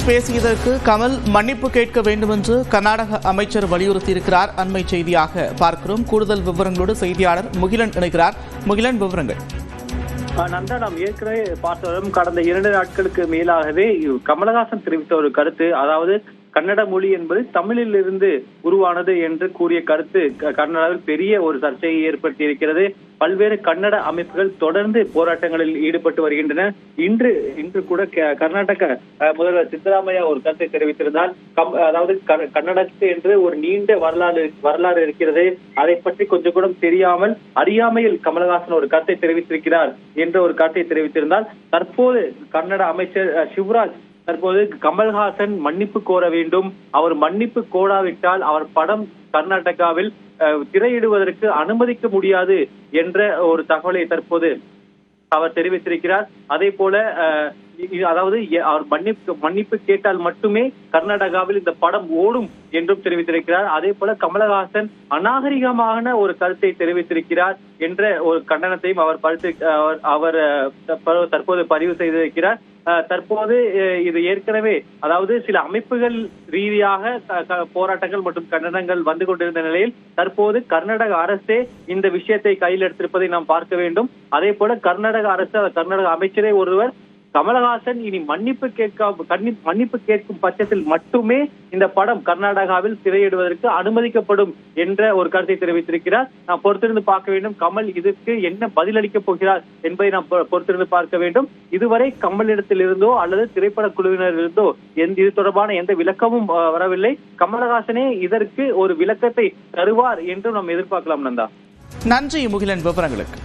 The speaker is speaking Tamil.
பேசியதற்கு கமல் மன்னிப்பு கேட்க வேண்டும் என்று கர்நாடக அமைச்சர் வலியுறுத்தியிருக்கிறார். அண்மை செய்தியாக பார்க்கிறோம். கூடுதல் விவரங்களோடு செய்தியாளர் முகிலன் இணைகிறார். முகிலன், விவரங்கள். நந்தா, நாம் ஏற்கனவே பார்த்து வரும் கடந்த 2 நாட்களுக்கு மேலாகவே கமலஹாசன் தெரிவித்த ஒரு கருத்து, அதாவது கன்னட மொழி என்பது தமிழில் இருந்து உருவானது என்று கூறிய கருத்து கர்நாடகாவில் பெரிய ஒரு சர்ச்சையை ஏற்படுத்தி இருக்கிறது. பல்வேறு கன்னட அமைப்புகள் தொடர்ந்து போராட்டங்களில் ஈடுபட்டு வருகின்றன. இன்று கூட கர்நாடக முதல்வர் சித்தராமையா ஒரு கருத்தை தெரிவித்திருந்தால், அதாவது கன்னடத்துக்கு என்று ஒரு நீண்ட வரலாறு இருக்கிறது, அதை பற்றி கொஞ்சம் கூட தெரியாமல் அறியாமையில் கமலஹாசன் ஒரு கருத்தை தெரிவித்திருக்கிறார் என்ற ஒரு கருத்தை தெரிவித்திருந்தால், தற்போது கன்னட அமைச்சர் சிவராஜ் தற்போது கமல்ஹாசன் மன்னிப்பு கோர வேண்டும், அவர் மன்னிப்பு கோராவிட்டால் அவர் படம் கர்நாடகாவில் திரையிடுவதற்கு அனுமதிக்க முடியாது என்ற ஒரு தகவலை தற்போது அவர் தெரிவித்திருக்கிறார். அதே போல அதாவது அவர் மன்னிப்பு கேட்டால் மட்டுமே கர்நாடகாவில் இந்த படம் ஓடும் என்றும் தெரிவித்திருக்கிறார். அதே போல கமலஹாசன் அநாகரிகமான ஒரு கருத்தை தெரிவித்திருக்கிறார் என்ற ஒரு கண்டனத்தையும் அவர் தற்போது பதிவு செய்திருக்கிறார். தற்போது இது ஏற்கனவே அதாவது சில அமைப்புகள் ரீதியாக போராட்டங்கள் மற்றும் கண்டனங்கள் வந்து கொண்டிருந்த நிலையில் தற்போது கர்நாடக அரசே இந்த விஷயத்தை கையில் எடுத்திருப்பதை நாம் பார்க்க வேண்டும். அதே போல கர்நாடக அரசு, கர்நாடக அமைச்சரே ஒருவர் கமலஹாசன் இனி மன்னிப்பு கேட்கும் பட்சத்தில் மட்டுமே இந்த படம் கர்நாடகாவில் திரையிடுவதற்கு அனுமதிக்கப்படும் என்ற ஒரு கருத்தை தெரிவித்திருக்கிறார். நாம் பொறுத்திருந்து பார்க்க வேண்டும் கமல் இதற்கு என்ன பதிலளிக்கப் போகிறார் என்பதை நாம் பொறுத்திருந்து பார்க்க வேண்டும். இதுவரை கமலிடத்தில் இருந்தோ அல்லது திரைப்பட குழுவினரிலிருந்தோ இது தொடர்பான எந்த விளக்கமும் வரவில்லை. கமலஹாசனே இதற்கு ஒரு விளக்கத்தை தருவார் என்று நாம் எதிர்பார்க்கலாம். நந்தா, நன்றி முகிலன், விவரங்களுக்கு.